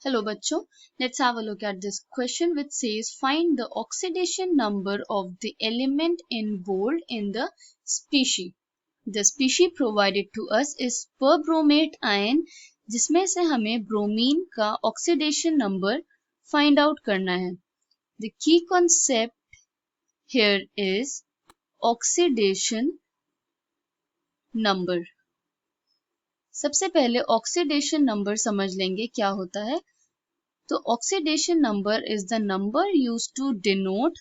Hello bachcho, let's have a look at this question which says find the oxidation number of the element in bold in the species. The species provided to us is perbromate ion जिसमें से हमें bromine का oxidation number find out करना है. The key concept here is oxidation number. सबसे पहले oxidation number समझ लेंगे क्या होता है. तो oxidation number is the number used to denote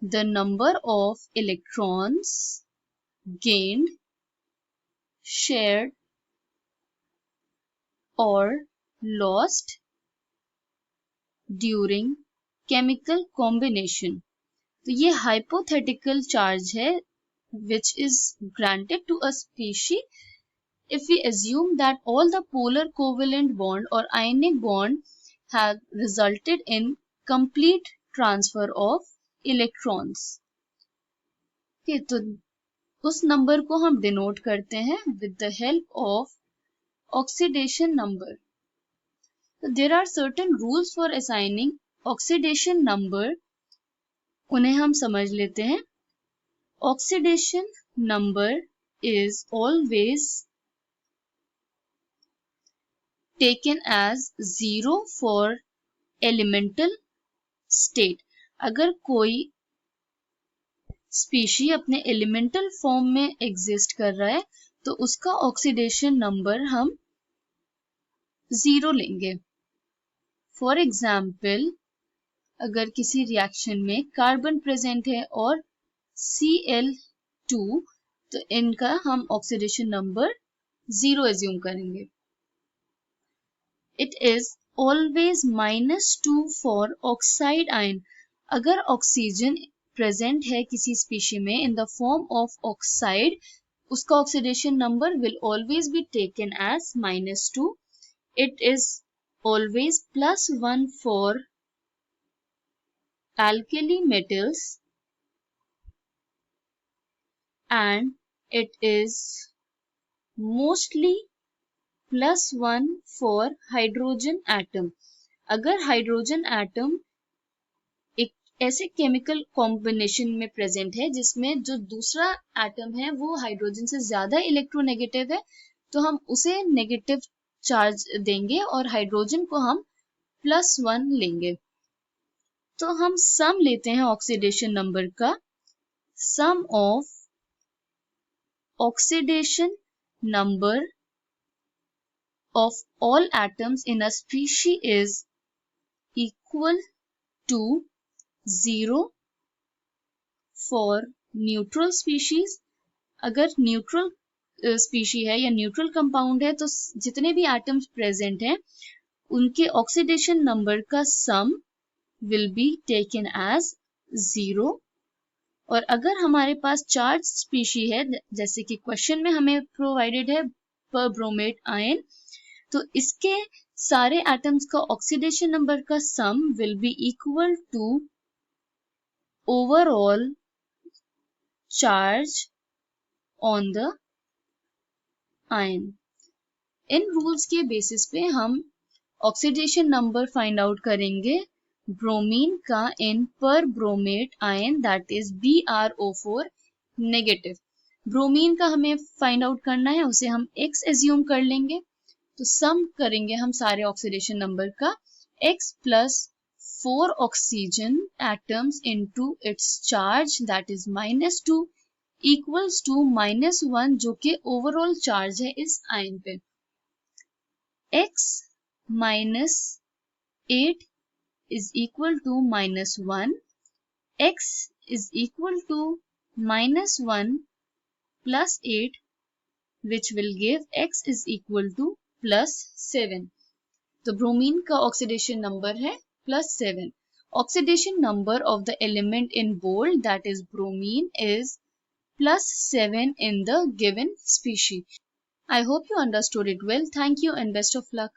the number of electrons gained, shared or lost during chemical combination. तो ये hypothetical charge है which is granted to a species if we assume that all the polar covalent bond or ionic bond have resulted in complete transfer of electrons. Okay, तो उस number को हम denote करते हैं with the help of oxidation number. So there are certain rules for assigning oxidation number. उन्हें हम समझ लेते हैं. Oxidation number is always taken as 0 for elemental state. अगर कोई स्पीशी अपने एलिमेंटल फॉर्म में एग्जिस्ट कर रहा है तो उसका ऑक्सीडेशन नंबर हम 0 लेंगे. फॉर एग्जाम्पल अगर किसी रिएक्शन में कार्बन प्रेजेंट है और Cl2 तो इनका हम ऑक्सीडेशन नंबर 0 एज्यूम करेंगे. It is always -2 for oxide ion. अगर ऑक्सीजन प्रेजेंट है किसी स्पीशी में in the form of oxide, उसका oxidation number will always be taken as -2. It is always +1 for alkali metals and it is mostly +1 for hydrogen atom. अगर hydrogen atom एक ऐसे chemical combination में present है जिसमें जो दूसरा एटम है वो हाइड्रोजन से ज्यादा इलेक्ट्रोनेगेटिव है तो हम उसे नेगेटिव चार्ज देंगे और हाइड्रोजन को हम +1 लेंगे. तो हम सम लेते हैं ऑक्सीडेशन नंबर का. Sum of oxidation number of all atoms in a species is equal to 0 for neutral species. अगर न्यूट्रल स्पीशी है या न्यूट्रल कंपाउंड है तो जितने भी एटम्स प्रेजेंट हैं उनके ऑक्सीडेशन नंबर का sum will be taken as 0. और अगर हमारे पास चार्ज स्पीशी है जैसे कि क्वेश्चन में हमें प्रोवाइडेड है परब्रोमेट आयन तो इसके सारे एटम्स का ऑक्सीडेशन नंबर का sum will be equal to overall charge on the ion. इन रूल्स के बेसिस पे हम ऑक्सीडेशन नंबर फाइंड आउट करेंगे ब्रोमीन का in perbromate ion that is BrO4 negative. Bromine का हमें फाइंड आउट करना है उसे हम X एज्यूम कर लेंगे. तो सम करेंगे हम सारे ऑक्सीडेशन नंबर का X plus 4 oxygen atoms into its charge that is -2 equals to -1 जो कि ओवरऑल चार्ज है इस आयन पे. X -8 is equal to -1. X is equal to -1 plus 8 which will give X is equal to +7. तो bromine का oxidation number है +7. Oxidation number of the element in bold that is bromine is +7 in the given species. I hope you understood it well. Thank you and best of luck.